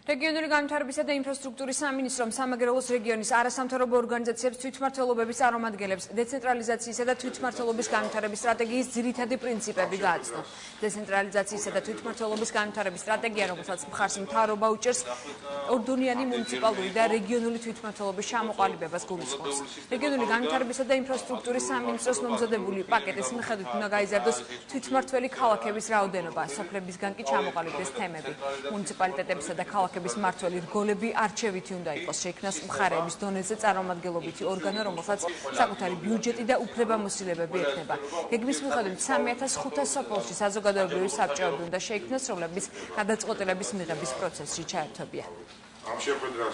რეგიონული განვითარებისა და ინფრასტრუქტურის სამინისტრომ სამეგრელოს რეგიონის არასამთავრობო ორგანიზაციებს თვითმმართველობების წარმომადგენლებს დეცენტრალიზაციისა და თვითმმართველობის განვითარების სტრატეგიის ძირითადი პრინციპები გააცნო. დეცენტრალიზაციისა და თვითმმართველობის განვითარების სტრატეგია, რომელსაც მხარს მთავრობა უჭერს, ორდონიანი მუნიციპალური და რეგიონული თვითმმართველობის ჩამოყალიბებას გულისხმობს. რეგიონული განვითარებისა და ინფრასტრუქტურის სამინისტროს მომზადებული პაკეტის მიხედვით უნდა გაიზარდოს თვითმმართველი ქალაქების რაოდენობა, სოფლებისგან კი ჩამოყალიბდეს თემები. მუნიციპალიტეტებისა და ქალაქების მმართველი რგოლები არჩევითი უნდა იყოს, შეიქმნას მხარეების დონეზე წარმომადგენლობითი ორგანო, რომელსაც საკუთარი ბიუჯეტი და უფლებამოსილებები ექნება. გეგმის მიხედვით 3500 სოფელში საზოგადოებრივი საბჭოები უნდა შეიქმნას, რომლებიც გადაწყვეტილების მიღების პროცესში ჩაერთვებიან.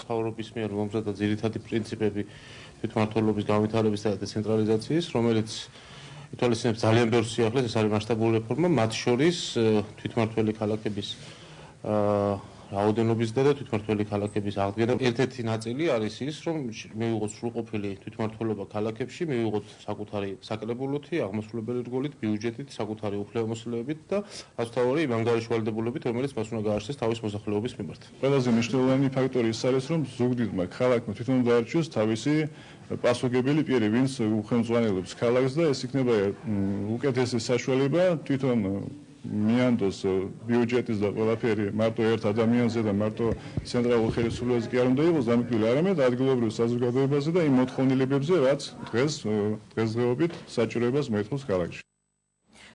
მთავრობის მიერ მომზადდა ძირითადი პრინციპები თვითმმართველობის განვითარებისა და დეცენტრალიზაციის, რომელიც ითვალისწინებს ძალიან ბევრ სიახლეს, ეს არის მასშტაბური რეფორმა, მათ შორის თვითმმართველი ქალაქების რაოდენობის და თვითმმართველი ქალაქების აღდგენა. ერთ-ერთი ნაწილი არის ის, რომ მივიღოთ სრულყოფილი თვითმმართველობა ქალაქებში, მივიღოთ საკუთარი საკრებულოთი, აღმასრულებელი რგოლით, ბიუჯეტით, საკუთარი უფლებამოსილებით და ასთავარი იმ ანგარიშვალდებულებით, რომელიც მას უნდა გააჩნდეს თავის მოსახლეობის მიმართ. ყველაზე მნიშვნელოვანი ფაქტორი ის არის, რომ ზუგდიდმა ქალაქმა თვითონ დაარჩიოს თავისი პასუხობელი პირი, ვინც უხელმძღვანელობს ქალაქს და ეს იქნება უკეთესი საშუალება თვითონ მიანდოს ბიუჯეტის და ყველაფერი მარტო ერთ ადამიანზე და მარტო ცენტრალურ ხელისუფლებაზე კი არ უნდა იყოს დამკვიდრებული, არამედ ადგილობრივ საზოგადოებაზე და იმ მოთხოვნილებებზე, რაც დღესდღეობით საჭიროებას მოითხოვს ქალაქში.